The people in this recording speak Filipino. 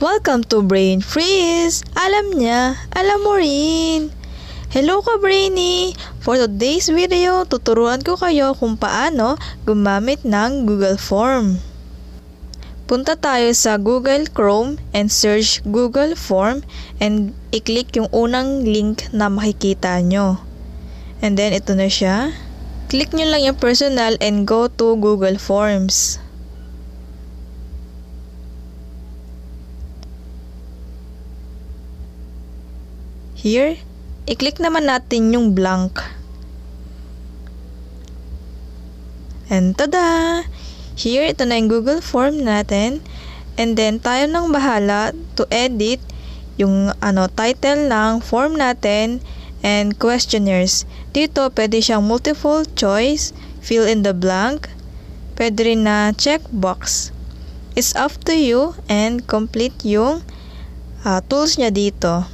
Welcome to Brain Friz! Alam niya, alam mo rin! Hello ka Brainy! For today's video, tuturuan ko kayo kung paano gumamit ng Google Form. Punta tayo sa Google Chrome and search Google Form and i-click yung unang link na makikita nyo. And then ito na siya. Click nyo lang yung personal and go to Google Forms. Here, i-click naman natin yung blank. And tada! Here, ito na yung Google Form natin. And then, tayo nang bahala to edit yung title ng form natin and questionnaires. Dito, pwede siyang multiple choice, fill in the blank, pwede rin na checkbox. It's up to you and complete yung tools niya dito.